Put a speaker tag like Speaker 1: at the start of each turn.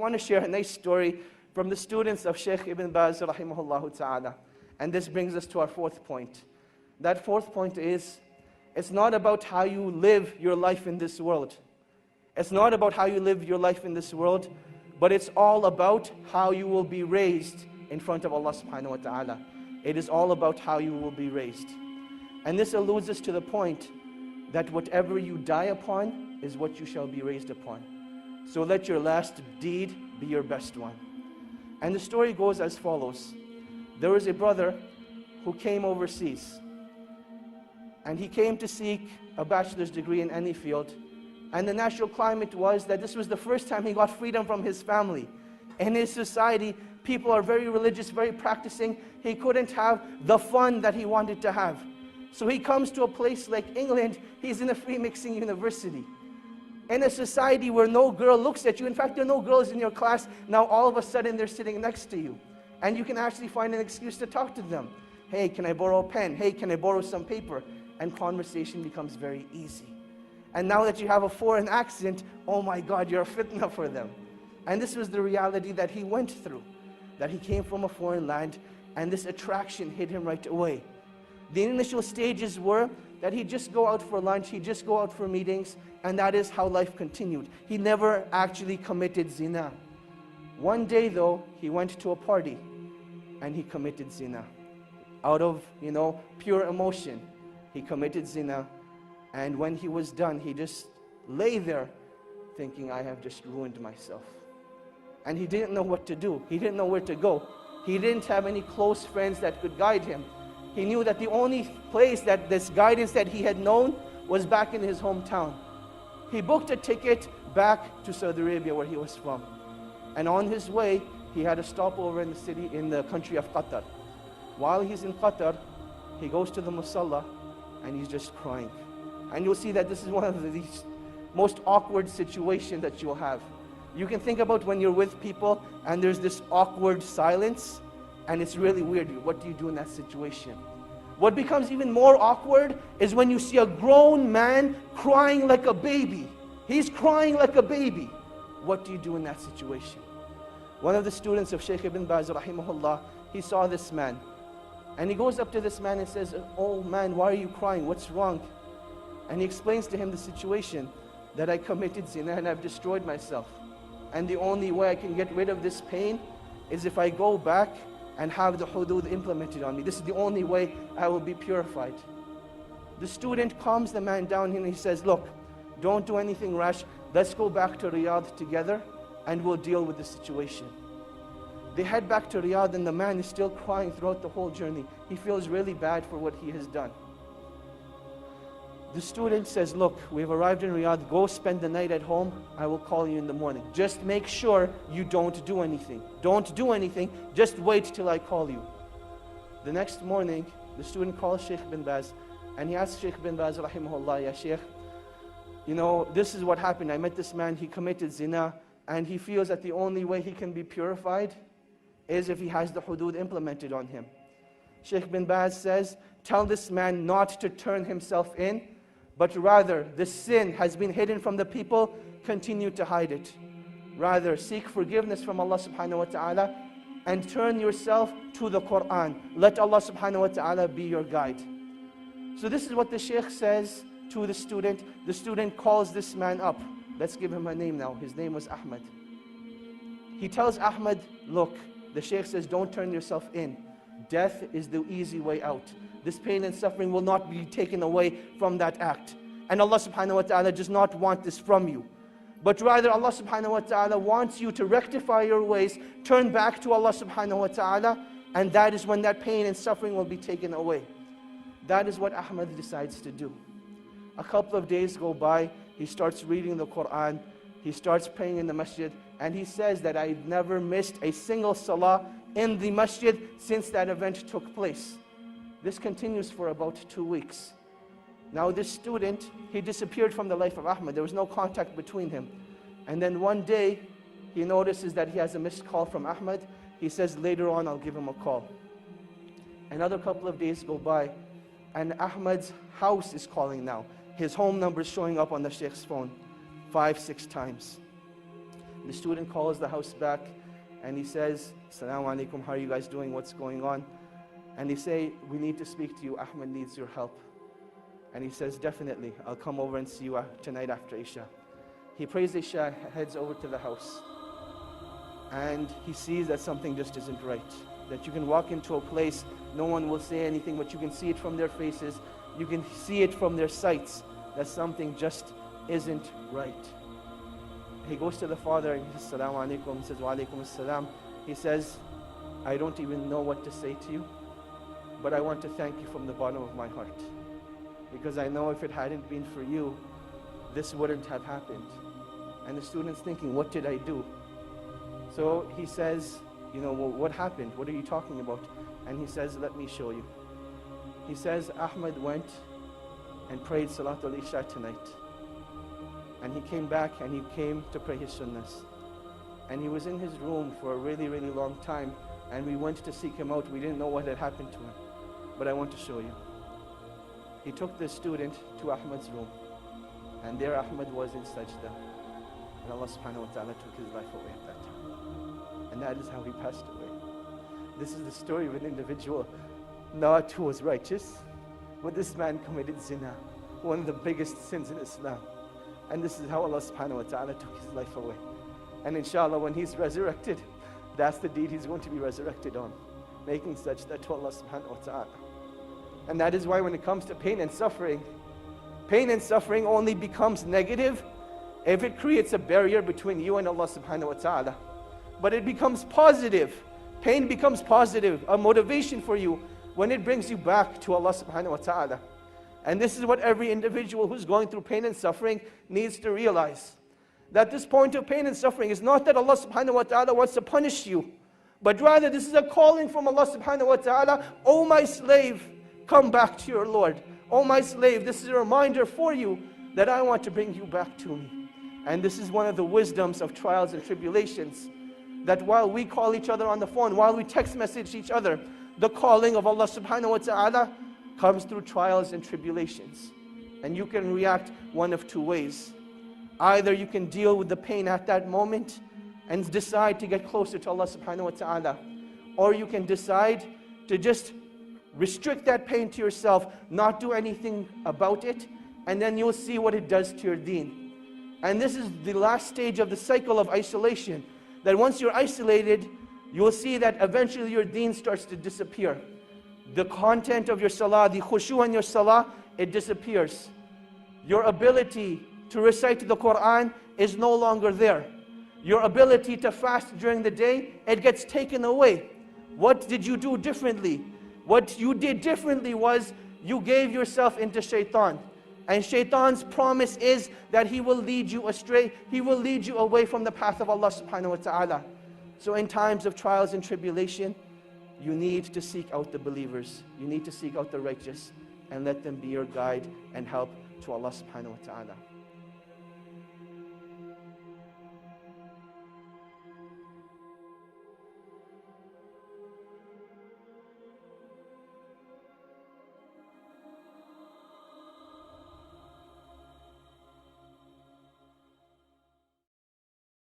Speaker 1: want to share a nice story from the students of Shaykh Ibn Baz rahimahullah ta'ala. And this brings us to our fourth point. That fourth point is, it's not about how you live your life in this world. It's not about how you live your life in this world, but it's all about how you will be raised in front of Allah subhanahu wa ta'ala. It is all about how you will be raised. And this alludes us to the point that whatever you die upon is what you shall be raised upon. So let your last deed be your best one. And the story goes as follows. There was a brother who came overseas. And he came to seek a bachelor's degree in any field. And the natural climate was that this was the first time he got freedom from his family. In his society, people are very religious, very practicing. He couldn't have the fun that he wanted to have. So he comes to a place like England. He's in a free mixing university. In a society where no girl looks at you. In fact, there are no girls in your class. Now all of a sudden they're sitting next to you. And you can actually find an excuse to talk to them. Hey, can I borrow a pen? Hey, can I borrow some paper? And conversation becomes very easy. And now that you have a foreign accent, oh my God, you're a fitna for them. And this was the reality that he went through. That he came from a foreign land, and this attraction hit him right away. The initial stages were that he'd just go out for lunch, he'd just go out for meetings, and that is how life continued. He never actually committed zina. One day though, he went to a party, and he committed zina. Out of, pure emotion, he committed zina. And when he was done, he just lay there thinking, I have just ruined myself. And he didn't know what to do. He didn't know where to go. He didn't have any close friends that could guide him. He knew that the only place that this guidance that he had known was back in his hometown. He booked a ticket back to Saudi Arabia where he was from. And on his way, he had a stopover in the country of Qatar. While he's in Qatar, he goes to the musalla and he's just crying. And you'll see that this is one of these most awkward situations that you'll have. You can think about when you're with people and there's this awkward silence and it's really weird. What do you do in that situation? What becomes even more awkward is when you see a grown man crying like a baby. He's crying like a baby. What do you do in that situation? One of the students of Shaykh Ibn Baz rahimahullah, he saw this man. And he goes up to this man and says, oh man, why are you crying? What's wrong? And he explains to him the situation, that I committed zina and I've destroyed myself. And the only way I can get rid of this pain is if I go back and have the hudud implemented on me. This is the only way I will be purified. The student calms the man down and he says, look, don't do anything rash. Let's go back to Riyadh together and we'll deal with the situation. They head back to Riyadh and the man is still crying throughout the whole journey. He feels really bad for what he has done. The student says, look, we've arrived in Riyadh, go spend the night at home, I will call you in the morning. Just make sure you don't do anything. Don't do anything, just wait till I call you. The next morning, the student calls Shaykh bin Baz, and he asks Shaykh bin Baz, rahimahullah, ya Shaykh, this is what happened. I met this man, he committed zina, and he feels that the only way he can be purified is if he has the hudud implemented on him. Shaykh bin Baz says, tell this man not to turn himself in, but rather the sin has been hidden from the people, continue to hide it. Rather seek forgiveness from Allah subhanahu wa ta'ala and turn yourself to the Quran. Let Allah subhanahu wa ta'ala be your guide. So this is what the Shaykh says to the student. The student calls this man up. Let's give him a name now. His name was Ahmad. He tells Ahmad, look, the Shaykh says, don't turn yourself in. Death is the easy way out. This pain and suffering will not be taken away from that act. And Allah subhanahu wa ta'ala does not want this from you. But rather Allah subhanahu wa ta'ala wants you to rectify your ways, turn back to Allah subhanahu wa ta'ala, and that is when that pain and suffering will be taken away. That is what Ahmad decides to do. A couple of days go by, he starts reading the Quran, he starts praying in the masjid, and he says that I never missed a single salah in the masjid since that event took place. This continues for about 2 weeks. Now this student, he disappeared from the life of Ahmad. There was no contact between him. And then one day, he notices that he has a missed call from Ahmad. He says, later on, I'll give him a call. Another couple of days go by, and Ahmad's house is calling now. His home number is showing up on the Shaykh's phone 5, 6 times. The student calls the house back and he says, "Assalamu alaikum, how are you guys doing? What's going on?" And they say, "We need to speak to you. Ahmed needs your help." And he says, "Definitely, I'll come over and see you tonight after Isha." He prays Isha, heads over to the house, and he sees that something just isn't right. That you can walk into a place, no one will say anything, but you can see it from their faces, you can see it from their sights, that something just isn't right. He goes to the father and he says, "Assalamu alaikum." He says, "Wa alaikum assalam." He says, "I don't even know what to say to you, but I want to thank you from the bottom of my heart. Because I know if it hadn't been for you, this wouldn't have happened." And the student's thinking, what did I do? So he says, "Well, what happened? What are you talking about?" And he says, "Let me show you." He says, "Ahmed went and prayed Salatul Isha tonight. And he came back and he came to pray his sunnahs. And he was in his room for a really, really long time. And we went to seek him out. We didn't know what had happened to him. But I want to show you." He took the student to Ahmed's room. And there Ahmed was in sajda. And Allah subhanahu wa ta'ala took his life away at that time. And that is how he passed away. This is the story of an individual, not who was righteous, but this man committed zina, one of the biggest sins in Islam. And this is how Allah subhanahu wa ta'ala took his life away. And inshallah, when he's resurrected, that's the deed he's going to be resurrected on, making sajda to Allah subhanahu wa ta'ala. And that is why when it comes to pain and suffering only becomes negative if it creates a barrier between you and Allah subhanahu wa ta'ala. But it becomes positive. Pain becomes positive, a motivation for you when it brings you back to Allah subhanahu wa ta'ala. And this is what every individual who's going through pain and suffering needs to realize. That this point of pain and suffering is not that Allah subhanahu wa ta'ala wants to punish you, but rather this is a calling from Allah subhanahu wa ta'ala. "Oh my slave, come back to your Lord. Oh my slave, this is a reminder for you that I want to bring you back to me." And this is one of the wisdoms of trials and tribulations. That while we call each other on the phone, while we text message each other, the calling of Allah subhanahu wa ta'ala comes through trials and tribulations. And you can react one of two ways. Either you can deal with the pain at that moment and decide to get closer to Allah subhanahu wa ta'ala. Or you can decide to just restrict that pain to yourself, not do anything about it, and then you'll see what it does to your deen. And this is the last stage of the cycle of isolation. That once you're isolated, you will see that eventually your deen starts to disappear. The content of your salah, the khushu in your salah, it disappears. Your ability to recite the Quran is no longer there. Your ability to fast during the day, it gets taken away. What did you do differently? What you did differently was you gave yourself into shaitan. And shaitan's promise is that he will lead you astray. He will lead you away from the path of Allah subhanahu wa ta'ala. So in times of trials and tribulation, you need to seek out the believers. You need to seek out the righteous and let them be your guide and help to Allah subhanahu wa ta'ala.